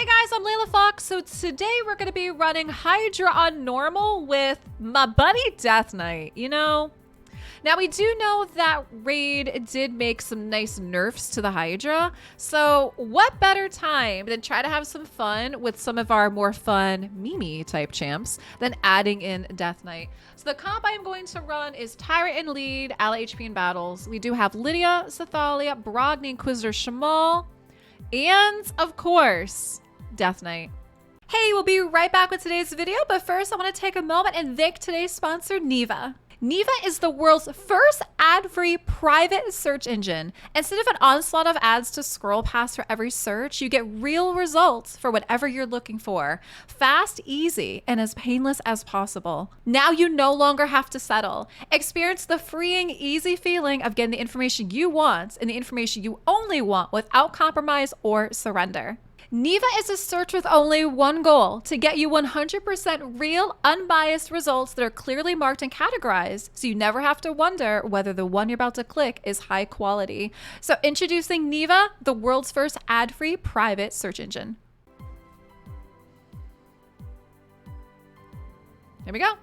guys, I'm LeilaFox. So today we're going to be running Hydra on normal with my buddy Deathknight, you know? Now we do know that Raid did make some nice nerfs to the Hydra. So what better time than try to have some fun with some of our more fun Mimi type champs than adding in Deathknight. So the comp I'm going to run is Tyrant and Lead, ally HP in battles. We do have Lydia, Sathalia, Brogni, Inquisitor Shamal, and of course, Deathknight. Hey, we'll be right back with today's video, but first I want to take a moment and thank today's sponsor, Neva. Neva is the world's first ad-free private search engine. Instead of an onslaught of ads to scroll past for every search, you get real results for whatever you're looking for. Fast, easy, and as painless as possible. Now you no longer have to settle. Experience the freeing, easy feeling of getting the information you want and the information you only want without compromise or surrender. Neva is a search with only one goal: to get you 100% real, unbiased results that are clearly marked and categorized, so you never have to wonder whether the one you're about to click is high quality. So introducing Neva, the world's first ad-free private search engine. There we go.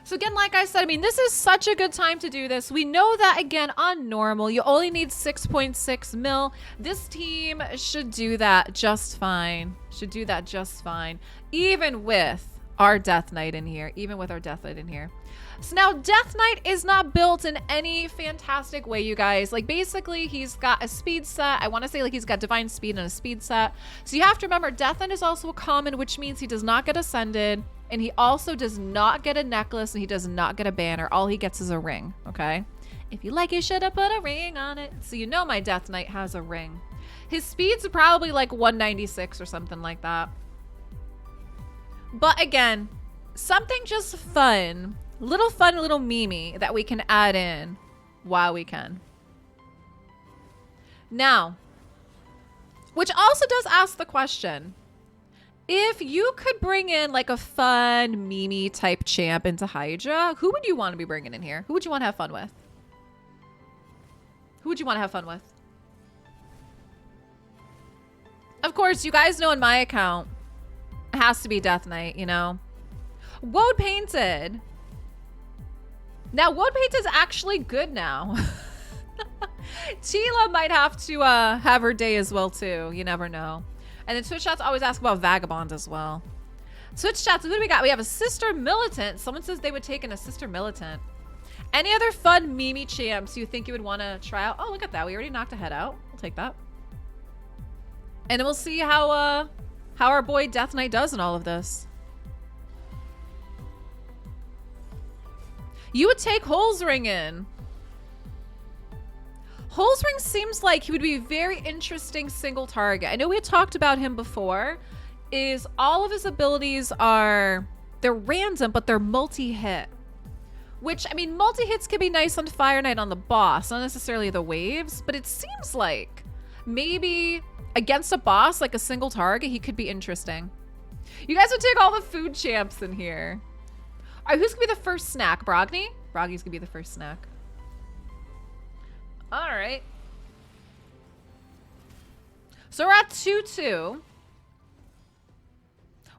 So again, like I said, I mean, this is such a good time to do this. We know that, again, on normal, you only need 6.6 mil. This team should do that just fine. Should do that just fine. Even with our Deathknight in here. Even with our Deathknight in here. So now, Deathknight is not built in any fantastic way, you guys. Like, basically, he's got a speed set. I want to say, like, he's got divine speed and a speed set. So you have to remember, Deathknight is also a common, which means he does not get ascended. And he also does not get a necklace, and he does not get a banner. All he gets is a ring, okay? If you like, you should have put a ring on it. So you know my Deathknight has a ring. His speed's probably like 196 or something like that. But again, something just fun, little Mimi that we can add in while we can. Now, which also does ask the question, if you could bring in like a fun Mimi type champ into Hydra, who would you want to be bringing in here? Who would you want to have fun with? Who would you want to have fun with? Of course, you guys know in my account, it has to be Deathknight, you know? Woad Painted. Now, Woad Painted is actually good now. Tila might have to have her day as well too. You never know. And then Twitch chats always ask about Vagabond as well. Twitch chats, who do we got? We have a Sister Militant. Someone says they would take in a Sister Militant. Any other fun Mimi champs you think you would want to try out? Oh, look at that. We already knocked a head out. We'll take that. And then we'll see how our boy Deathknight does in all of this. You would take Holzring in. Holzring seems like he would be a very interesting single target. I know we had talked about him before. Is all of his abilities they're random, but they're multi-hit. Which, I mean, multi-hits can be nice on Fire Knight on the boss, not necessarily the waves, but it seems like maybe against a boss, like a single target, he could be interesting. You guys would take all the food champs in here. All right, who's gonna be the first snack? Brogni? Brogni's gonna be the first snack. All right. So we're at 2-2.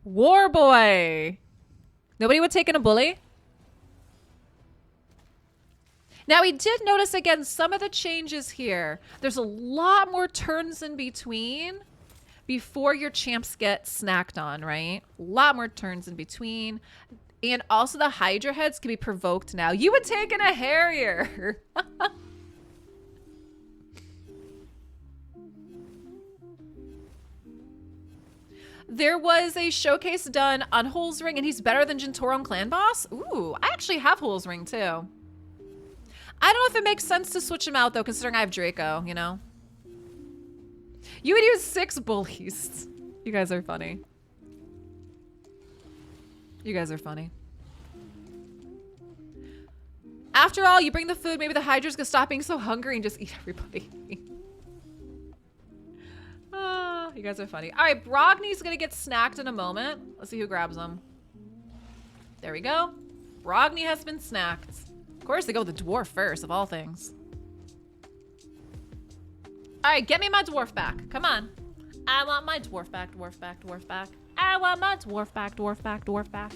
Warboy. Nobody would take in a bully? Now, we did notice, again, some of the changes here. There's a lot more turns in between before your champs get snacked on, right? A lot more turns in between. And also the Hydra heads can be provoked now. You would take in a Harrier. There was a showcase done on Holzring, and he's better than Jintoron Clan Boss. Ooh, I actually have Holzring too. I don't know if it makes sense to switch him out though, considering I have Draco, you know? You would use 6 bullies. You guys are funny. You guys are funny. After all, you bring the food, maybe the Hydra's gonna stop being so hungry and just eat everybody. You guys are funny. All right, Brogni's gonna get snacked in a moment. Let's see who grabs him. There we go. Brogni has been snacked. Of course, they go with the dwarf first, of all things. All right, get me my dwarf back. Come on. I want my dwarf back, dwarf back, dwarf back. I want my dwarf back, dwarf back, dwarf back.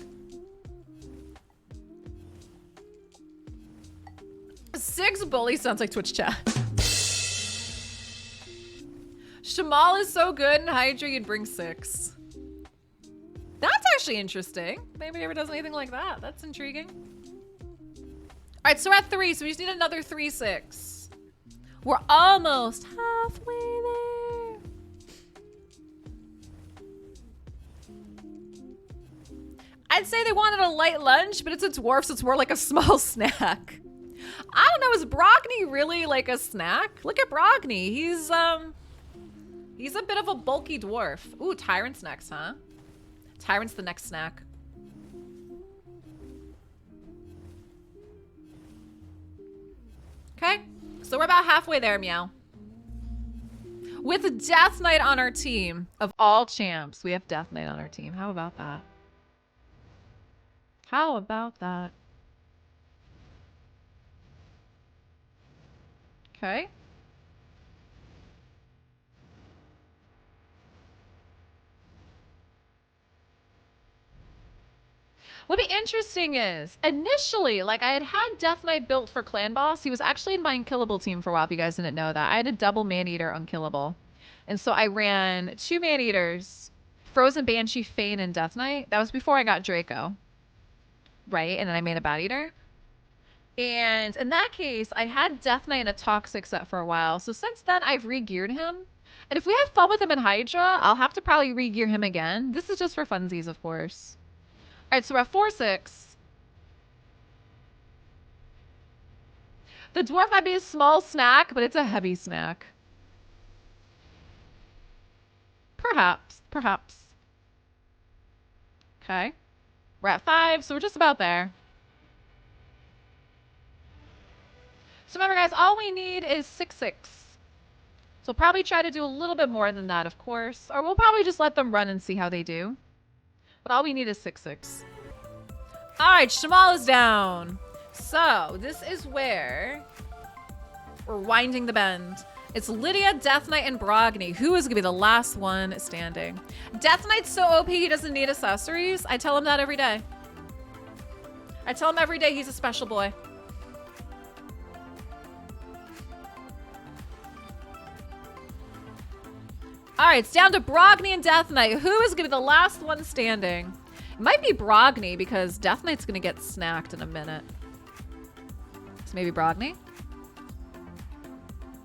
6 bully sounds like Twitch chat. Shamal is so good in Hydra, you'd bring 6. That's actually interesting. Maybe he ever does anything like that. That's intriguing. All right, so we're at 3, so we just need another 3-6. We're almost halfway there. I'd say they wanted a light lunch, but it's a dwarf, so it's more like a small snack. I don't know, is Brogni really like a snack? Look at Brogni, he's a bit of a bulky dwarf. Ooh, Tyrant's next, huh? Tyrant's the next snack. Okay, so we're about halfway there, Meow. With Deathknight on our team, of all champs, we have Deathknight on our team. How about that? How about that? Okay. What'd be interesting is, initially, like I had Deathknight built for Clan Boss. He was actually in my Unkillable team for a while, if you guys didn't know that. I had a double Maneater Unkillable. And so I ran 2 Maneaters, Frozen Banshee, Fane, and Deathknight. That was before I got Draco. Right? And then I made a Bat Eater. And in that case, I had Deathknight in a Toxic set for a while. So since then, I've re-geared him. And if we have fun with him in Hydra, I'll have to probably re-gear him again. This is just for funsies, of course. All right, so we're at 4-6. The dwarf might be a small snack, but it's a heavy snack. Perhaps, perhaps. Okay. We're at 5, so we're just about there. So remember, guys, all we need is 6-6. So probably try to do a little bit more than that, of course. Or we'll probably just let them run and see how they do. But all we need is 6-6. All right, Shamal is down. So this is where we're winding the bend. It's Lydia, Deathknight, and Brogni. Who is gonna be the last one standing? Deathknight's so OP, he doesn't need accessories. I tell him that every day. I tell him every day he's a special boy. All right, it's down to Brogni and Deathknight. Who is gonna be the last one standing? It might be Brogni because Deathknight's gonna get snacked in a minute. So maybe Brogni?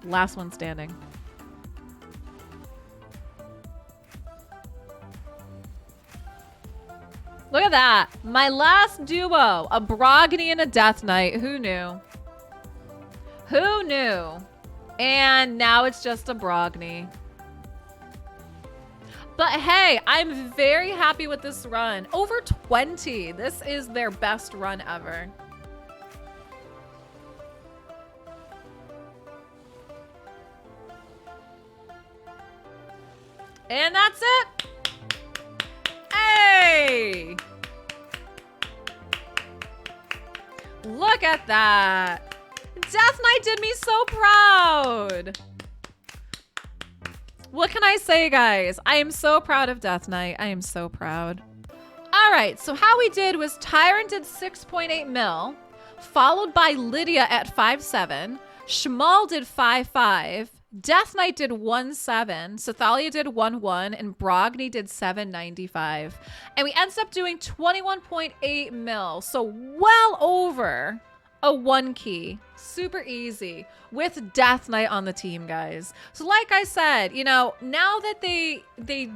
Last one standing. Look at that. My last duo, a Brogni and a Deathknight. Who knew? Who knew? And now it's just a Brogni. But hey, I'm very happy with this run. Over 20. This is their best run ever. And that's it. Hey! Look at that. Deathknight did me so proud. What can I say, guys? I am so proud of Deathknight. I am so proud. All right, so how we did was Tyrant did 6.8 mil, followed by Lydia at 5.7. Shamal did 5.5. Deathknight did 1.7. Sathalia did 1.1. And Brogni did 7.95. And we ended up doing 21.8 mil. So well over a 1 key. Super easy with Deathknight on the team, guys. So like I said, you know, now that they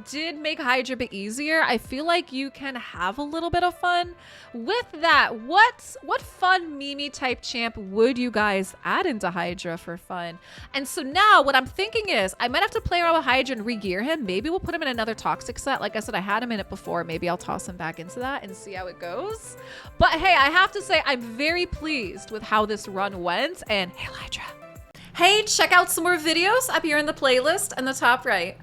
did make Hydra a bit easier, I feel like you can have a little bit of fun with that. What fun Mimi type champ would you guys add into Hydra for fun? And so now what I'm thinking is I might have to play around with Hydra and re-gear him. Maybe we'll put him in another Toxic set. Like I said, I had him in it before. Maybe I'll toss him back into that and see how it goes. But hey, I have to say I'm very pleased with how this run went. And hey, Hydra. Hey, check out some more videos up here in the playlist in the top right.